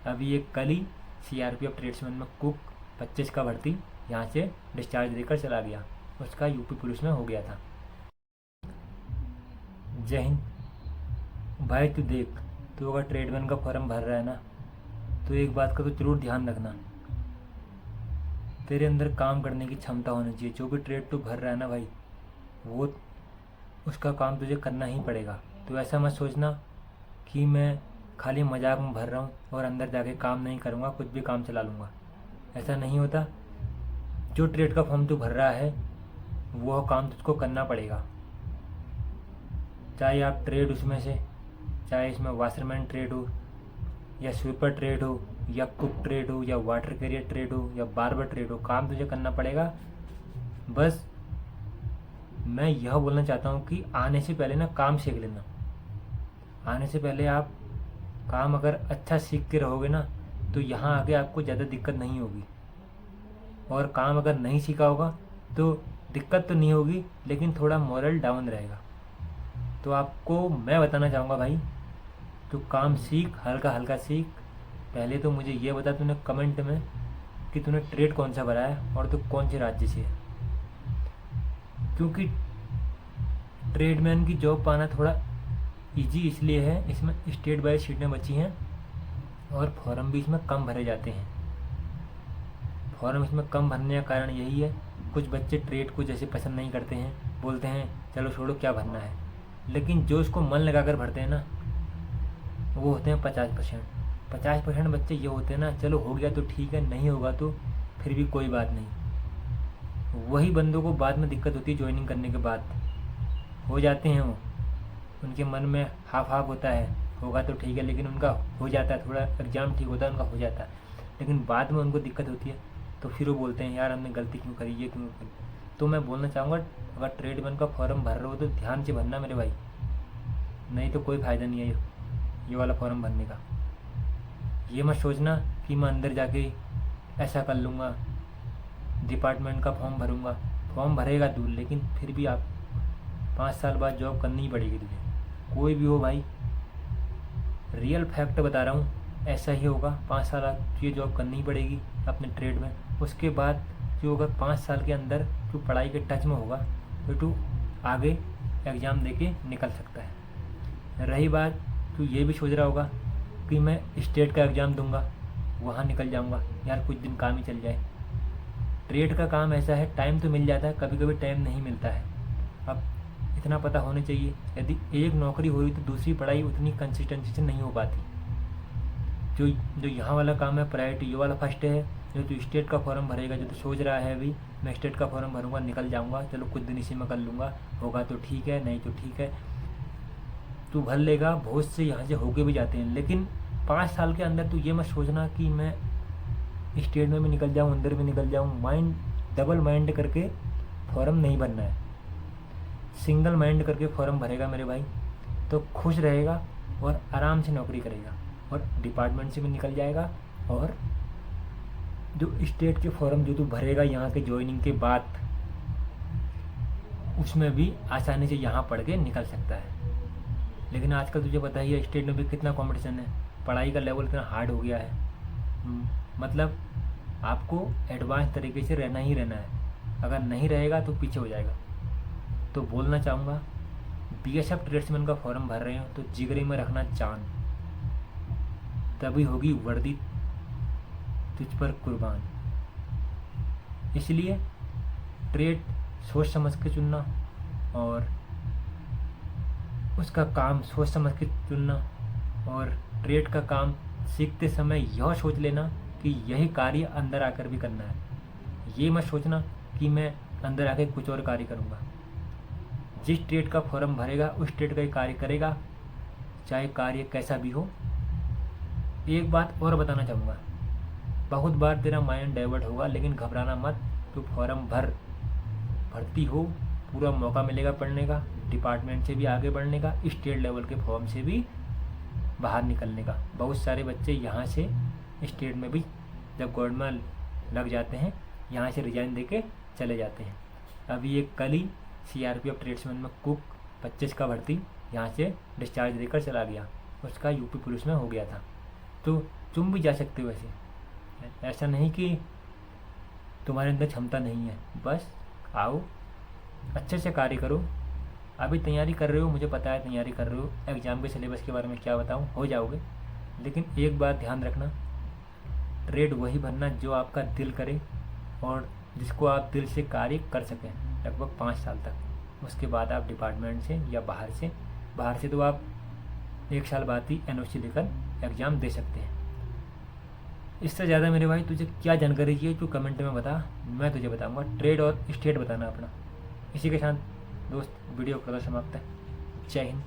अभी एक कल ही सीआरपीएफ ट्रेड्समैन में कुक 25 का भर्ती यहाँ से डिस्चार्ज देकर चला गया। उसका यूपी पुलिस में हो गया था। जय हिंद। भाई तू देख, तू अगर ट्रेडमैन का फॉर्म भर रहा है ना, तो एक बात का तो जरूर ध्यान रखना, तेरे अंदर काम करने की क्षमता होनी चाहिए। जो भी ट्रेड तू भर रहा है ना भाई, वो उसका काम तुझे करना ही पड़ेगा। तो ऐसा मत सोचना कि मैं खाली मजाक में भर रहा हूँ और अंदर जाके काम नहीं करूँगा, कुछ भी काम चला लूँगा। ऐसा नहीं होता। जो ट्रेड का फॉर्म तू भर रहा है वो काम तुझको करना पड़ेगा। चाहे आप ट्रेड उसमें से, चाहे इसमें वाशरमैन ट्रेड हो या स्वीपर ट्रेड हो या कुक ट्रेड हो या वाटर कैरियर ट्रेड हो या बार्बर ट्रेड हो, काम तुझे करना पड़ेगा। बस मैं यह बोलना चाहता हूँ कि आने से पहले ना काम सीख लेना। आने से पहले आप काम अगर अच्छा सीख के रहोगे ना, तो यहाँ आके आपको ज़्यादा दिक्कत नहीं होगी। और काम अगर नहीं सीखा होगा तो दिक्कत तो नहीं होगी, लेकिन थोड़ा मोरल डाउन रहेगा। तो आपको मैं बताना चाहूँगा भाई, तो काम सीख, हल्का हल्का सीख। पहले तो मुझे ये बता तूने कमेंट में कि तूने ट्रेड कौन सा भरा है और तू कौन से राज्य से है। क्योंकि ट्रेडमैन की जॉब पाना थोड़ा इजी इसलिए है, इसमें स्टेट बाय सीटें बची हैं और फॉर्म भी इसमें कम भरे जाते हैं। फॉर्म इसमें कम भरने का कारण यही है, कुछ बच्चे ट्रेड को जैसे पसंद नहीं करते हैं, बोलते हैं चलो छोड़ो क्या भरना है। लेकिन जो उसको मन लगा कर भरते हैं ना, वो होते हैं 50%। 50% बच्चे ये होते हैं ना, चलो हो गया तो ठीक है, नहीं होगा तो फिर भी कोई बात नहीं। वही बंदों को बाद में दिक्कत होती है, ज्वाइनिंग करने के बाद हो जाते हैं वो, उनके मन में हाफ हाफ होता है, होगा तो ठीक है, लेकिन उनका हो जाता है, थोड़ा एग्ज़ाम ठीक होता है उनका हो जाता है, लेकिन बाद में उनको दिक्कत होती है। तो फिर वो बोलते हैं यार हमने गलती क्यों करी, ये क्यों करी। तो मैं बोलना चाहूँगा, अगर ट्रेडमैन का फॉर्म भर रहे हो तो ध्यान से भरना मेरे भाई, नहीं तो कोई फ़ायदा नहीं है ये वाला फॉर्म भरने का। ये मत सोचना कि मैं अंदर जाके ऐसा कर लूँगा, डिपार्टमेंट का फॉर्म भरूँगा। फॉर्म भरेगा दूर, लेकिन फिर भी आप 5 साल बाद जॉब करनी ही पड़ेगी तुझे, कोई भी हो भाई। रियल फैक्ट बता रहा हूँ, ऐसा ही होगा। 5 साल बाद तुझे जॉब करनी ही पड़ेगी अपने ट्रेड में। उसके बाद जो अगर 5 साल के अंदर तू पढ़ाई के टच में होगा तो तू आगे एग्ज़ाम दे के निकल सकता है। रही बात, तू ये भी सोच रहा होगा कि मैं स्टेट का एग्ज़ाम दूंगा, वहाँ निकल जाऊंगा, यार कुछ दिन काम ही चल जाए। ट्रेड का काम ऐसा है, टाइम तो मिल जाता है, कभी कभी टाइम नहीं मिलता है। अब इतना पता होना चाहिए, यदि एक नौकरी हुई तो दूसरी पढ़ाई उतनी कंसिस्टेंसी से नहीं हो पाती। जो जो यहाँ वाला काम है प्रायोरिटी, ये वाला फर्स्ट है। जो तू स्टेट का फॉर्म भरेगा, जो तू सोच रहा है अभी मैं स्टेट का फॉर्म भरूंगा, निकल जाऊंगा, चलो कुछ दिन इसी में कर लूँगा, होगा तो ठीक है, नहीं तो ठीक है, तू भर लेगा। बहुत से यहाँ से होके भी जाते हैं, लेकिन 5 साल के अंदर तू ये मत सोचना कि मैं स्टेट में भी निकल जाऊँ, अंदर भी निकल जाऊँ। माइंड डबल माइंड करके फॉर्म नहीं भरना है, सिंगल माइंड करके फॉर्म भरेगा मेरे भाई, तो खुश रहेगा और आराम से नौकरी करेगा और डिपार्टमेंट से भी निकल जाएगा। और जो स्टेट के फॉर्म जो तू भरेगा यहाँ के ज्वाइनिंग के बाद, उसमें भी आसानी से यहाँ पढ़ के निकल सकता है। लेकिन आजकल तुझे पता ही है स्टेट में भी कितना कंपटीशन है, पढ़ाई का लेवल कितना हार्ड हो गया है। मतलब आपको एडवांस तरीके से रहना ही रहना है, अगर नहीं रहेगा तो पीछे हो जाएगा। तो बोलना चाहूँगा, बीएसएफ ट्रेड्समैन का फॉर्म भर रहे हो तो जिगरे में रखना चांद, तभी होगी वर्दी तुझ पर कुर्बान। इसलिए ट्रेड सोच समझ के चुनना और उसका काम सोच समझ के चुनना, और ट्रेड का काम सीखते समय यह सोच लेना कि यही कार्य अंदर आकर भी करना है। ये मत सोचना कि मैं अंदर आकर कुछ और कार्य करूँगा। जिस ट्रेड का फॉर्म भरेगा उस ट्रेड का ही कार्य करेगा, चाहे कार्य कैसा भी हो। एक बात और बताना चाहूँगा, बहुत बार तेरा माइंड डाइवर्ट होगा, लेकिन घबराना मत। तू फॉर्म भर, भर्ती हो, पूरा मौका मिलेगा पढ़ने का, डिपार्टमेंट से भी आगे बढ़ने का, स्टेट लेवल के फॉर्म से भी बाहर निकलने का। बहुत सारे बच्चे यहाँ से स्टेट में भी जब गवर्नमेंट में लग जाते हैं, यहाँ से रिजाइन देके चले जाते हैं। अभी एक कल ही सीआरपीएफ ट्रेड्समैन में कुक 25 का भर्ती यहाँ से डिस्चार्ज देकर चला गया, उसका यूपी पुलिस में हो गया था। तो तुम भी जा सकते हो वैसे। ऐसा नहीं कि तुम्हारे अंदर क्षमता नहीं है, बस आओ, अच्छे से कार्य करो। अभी तैयारी कर रहे हो, मुझे पता है तैयारी कर रहे हो, एग्ज़ाम के सिलेबस के बारे में क्या बताऊँ, हो जाओगे। लेकिन एक बात ध्यान रखना, ट्रेड वही भरना जो आपका दिल करे और जिसको आप दिल से कार्य कर सकें लगभग 5 साल तक। उसके बाद आप डिपार्टमेंट से या बाहर से तो आप 1 साल बाद ही NOC लेकर एग्ज़ाम दे सकते हैं। इससे ज़्यादा मेरे भाई तुझे क्या जानकारी चाहिए तू कमेंट में बता, मैं तुझे बताऊंगा। ट्रेड और स्टेट बताना अपना। इसी के साथ दोस्त वीडियो का समाप्त है। जय हिंद।